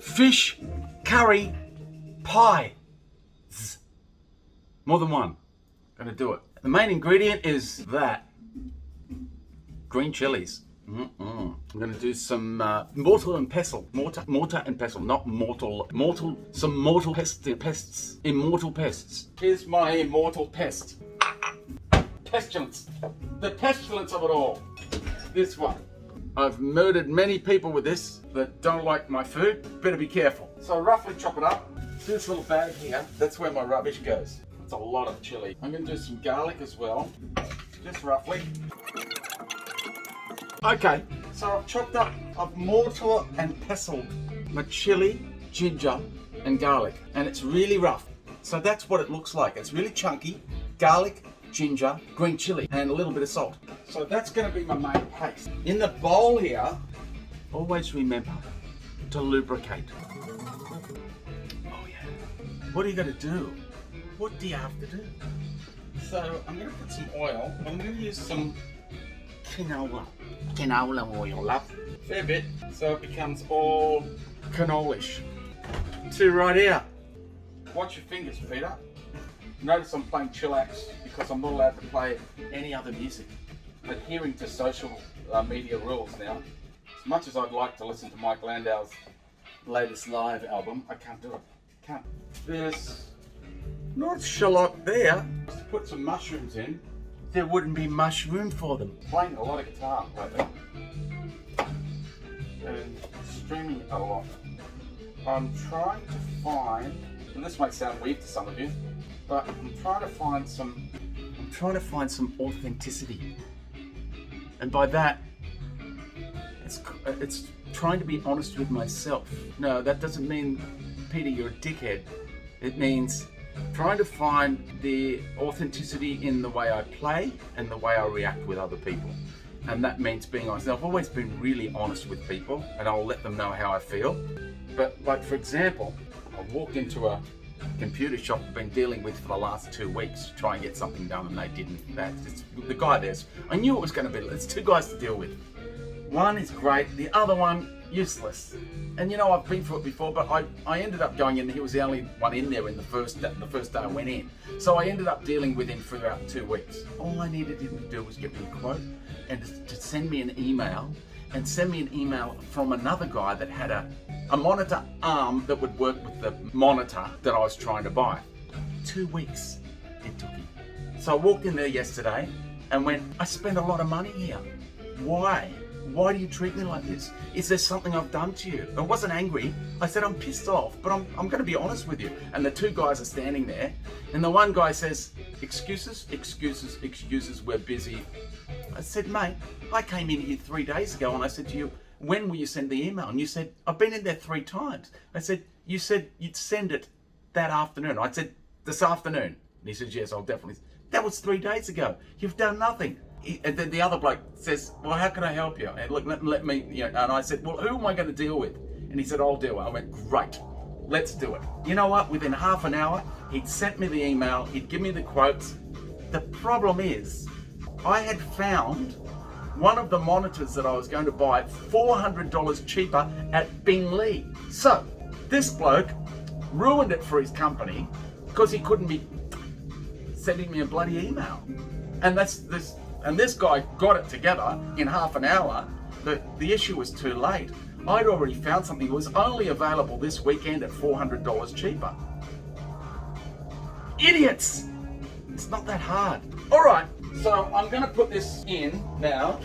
fish curry pie. More than one. Gonna do it. The main ingredient is that. Green chilies. I'm gonna do some mortar and pestle. Mortar and pestle, not mortal. Some mortal pests. Immortal pests. Here's my immortal pest. Pestilence. The pestilence of it all. This one. I've murdered many people with this that don't like my food. Better be careful. So roughly chop it up. This little bag here, that's where my rubbish goes. It's a lot of chili. I'm gonna do some garlic as well. Just roughly. Okay, so I've mortar and pestled my chili, ginger, and garlic. And it's really rough. So that's what it looks like. It's really chunky. Garlic, ginger, green chili, and a little bit of salt. So that's going to be my main paste. In the bowl here, always remember to lubricate. Oh yeah. What are you going to do? What do you have to do? So I'm going to put some oil. I'm going to use some canola oil, love. Fair bit, so it becomes all canolish. See right here. Watch your fingers, Peter. Notice I'm playing chillax because I'm not allowed to play any other music. Adhering to social media rules now. As much as I'd like to listen to Mike Landau's latest live album, I can't do it. Can't. There's not shallot there. Just put some mushrooms in. There wouldn't be much room for them. Playing a lot of guitar lately. And streaming a lot. I'm trying to find, and this might sound weird to some of you, but I'm trying to find some authenticity. And by that, it's trying to be honest with myself. No, that doesn't mean, Peter, you're a dickhead. It means trying to find the authenticity in the way I play and the way I react with other people. And that means being honest. Now, I've always been really honest with people, and I'll let them know how I feel. But like, for example, I walked into a computer shop I've been dealing with for the last 2 weeks to try and get something done, and they didn't. The guy there's, I knew it was going to be, it's 2 guys to deal with. One is great, the other one, useless. And you know, I've been through it before, but I ended up going in, he was the only one in there in the first day I went in. So I ended up dealing with him for about 2 weeks. All I needed him to do was get me a quote and to send me an email, and send me an email from another guy that had a monitor arm that would work with the monitor that I was trying to buy. 2 weeks it took him. So I walked in there yesterday and went, I spent a lot of money here. Why? Why do you treat me like this? Is there something I've done to you? I wasn't angry. I said, I'm pissed off, but I'm going to be honest with you. And the 2 guys are standing there, and the one guy says, excuses, we're busy. I said, mate, I came in here 3 days ago and I said to you, when will you send the email? And you said, I've been in there 3 times. I said, you said you'd send it that afternoon. I said, this afternoon. And he said, yes, I'll definitely. That was 3 days ago. You've done nothing. And then the other bloke says, well, how can I help you? And look, let me, and I said, well, who am I going to deal with? And he said, I'll deal with it. I went, great, let's do it. You know what? Within half an hour, he'd sent me the email, he'd give me the quotes. The problem is, I had found one of the monitors that I was going to buy $400 cheaper at Bing Lee. So, this bloke ruined it for his company because he couldn't be sending me a bloody email. And this guy got it together in half an hour. The issue was too late. I'd already found something that was only available this weekend at $400 cheaper. Idiots! It's not that hard. All right, so I'm gonna put this in now,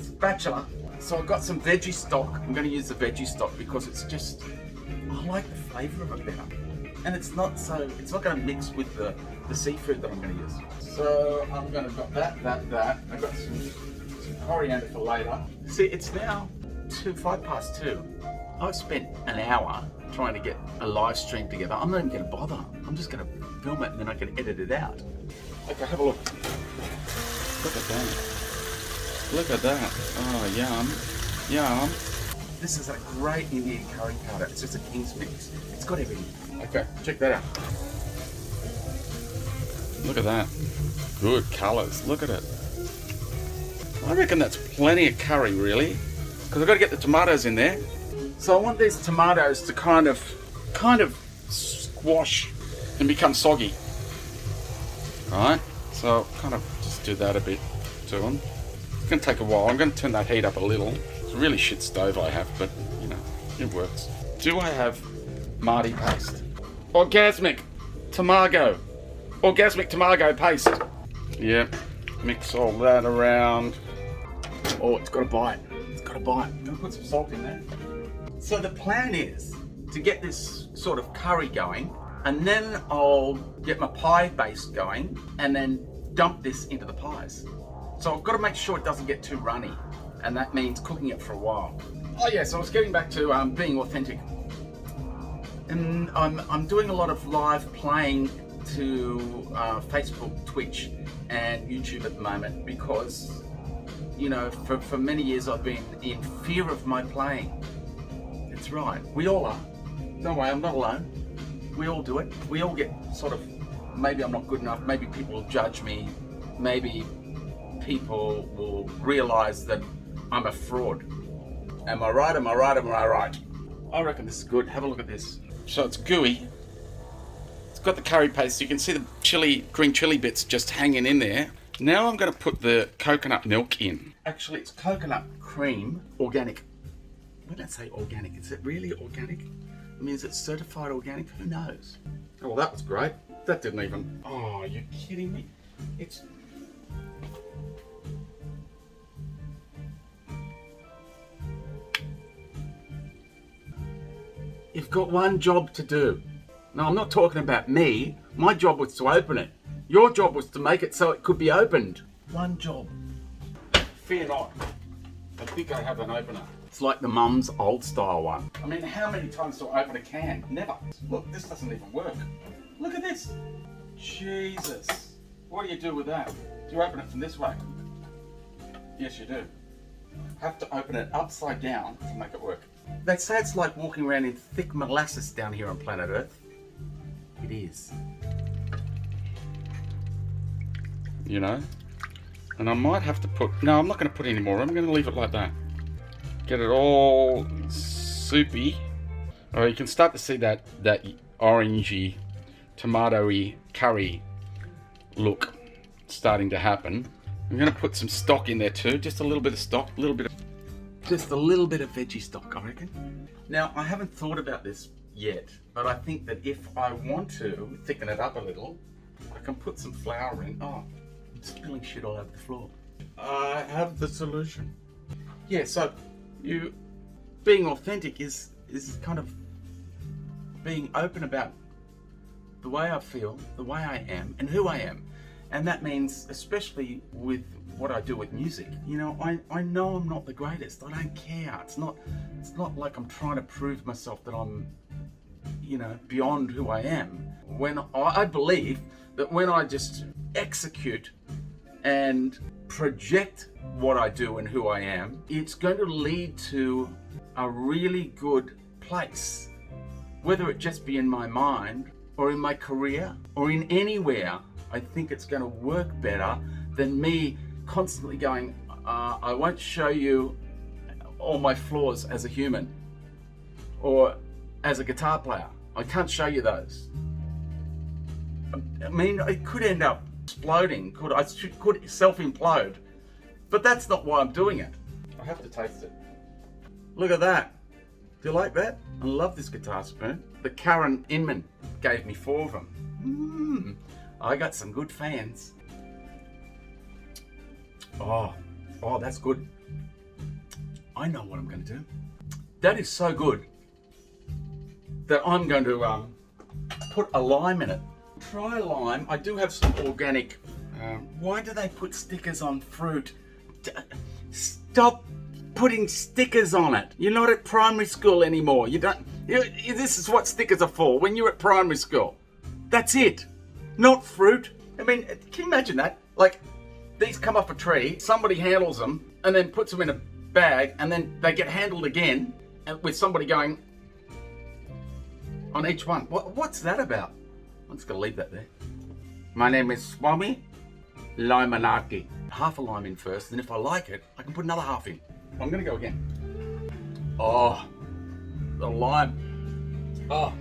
spatula. So I've got some veggie stock. I'm gonna use the veggie stock because it's just, I like the flavor of it better. And it's not gonna mix with the seafood that I'm gonna use. So I'm gonna got that. I've got some coriander for later. See, it's now 2:05 I've spent an hour trying to get a live stream together. I'm not even gonna bother. I'm just gonna film it and then I can edit it out. Okay, have a look. Look at that. Look at that. Oh, yum. Yum. This is a great Indian curry powder. It's just a King's mix. It's got everything. Okay, check that out. Look at that. Good colours. Look at it. I reckon that's plenty of curry, really. Because I've got to get the tomatoes in there. So I want these tomatoes to kind of squash and become soggy. Right, so kind of just do that a bit to them. It's going to take a while. I'm going to turn that heat up a little. It's a really shit stove I have, but you know, it works. Do I have Mardi paste? Orgasmic Tamago paste. Yeah, mix all that around. Oh, it's got a bite. It's got a bite. I'm going to put some salt in there. So the plan is to get this sort of curry going, and then I'll get my pie base going and then dump this into the pies. So I've got to make sure it doesn't get too runny, and that means cooking it for a while. Oh yeah, so I was getting back to being authentic. And I'm doing a lot of live playing to Facebook, Twitch and YouTube at the moment because, you know, for many years I've been in fear of my playing. It's right, we all are. Don't worry, I'm not alone. We all do it. We all get sort of, maybe I'm not good enough, maybe people will judge me, maybe people will realise that I'm a fraud. Am I right? Am I right? Am I right? I reckon this is good. Have a look at this. So it's gooey. It's got the curry paste. You can see the green chili bits just hanging in there. Now I'm going to put the coconut milk in. Actually, it's coconut cream, organic. We don't say organic. Is it really organic? I mean, is it certified organic? Who knows? Oh, well, that was great. That didn't even... Oh, are you kidding me? It's... You've got one job to do. Now, I'm not talking about me. My job was to open it. Your job was to make it so it could be opened. One job. Fear not. I think I have an opener. It's like the mum's old style one. I mean, how many times do I open a can? Never. Look, this doesn't even work. Look at this. Jesus. What do you do with that? Do you open it from this way? Yes, you do. Have to open it upside down to make it work. They say it's like walking around in thick molasses down here on planet Earth. It is. You know? And I might have to put... No, I'm not going to put any more. I'm going to leave it like that. Get it all soupy. Alright, you can start to see that orangey, tomatoey curry look starting to happen. I'm going to put some stock in there too. Just a little bit of stock, just a little bit of veggie stock, I reckon. Now, I haven't thought about this yet, but I think that if I want to thicken it up a little, I can put some flour in. Oh, I'm spilling shit all over the floor. I have the solution. Yeah, so being authentic is kind of being open about the way I feel, the way I am, and who I am. And that means, especially with what I do with music, you know, I know I'm not the greatest. I don't care. It's not like I'm trying to prove myself that I'm, you know, beyond who I am. When I believe that when I just execute and project what I do and who I am, it's going to lead to a really good place. Whether it just be in my mind or in my career or in anywhere, I think it's going to work better than me constantly going, I won't show you all my flaws as a human or as a guitar player. I can't show you those. I mean, it could end up exploding, could self-implode, but that's not why I'm doing it. I have to taste it. Look at that. Do you like that? I love this guitar spoon. The Karen Inman gave me 4 of them. I got some good fans. Oh, that's good. I know what I'm going to do. That is so good that I'm going to put a lime in it. Try lime. I do have some organic. Why do they put stickers on fruit? Stop putting stickers on it. You're not at primary school anymore. This is what stickers are for when you're at primary school. That's it. Not fruit. I mean, can you imagine that? Like, these come off a tree, somebody handles them, and then puts them in a bag, and then they get handled again, with somebody going on each one. What's that about? I'm just going to leave that there. My name is Swami Limonaki. Half a lime in first, and if I like it, I can put another half in. I'm going to go again. Oh, a lime. Oh,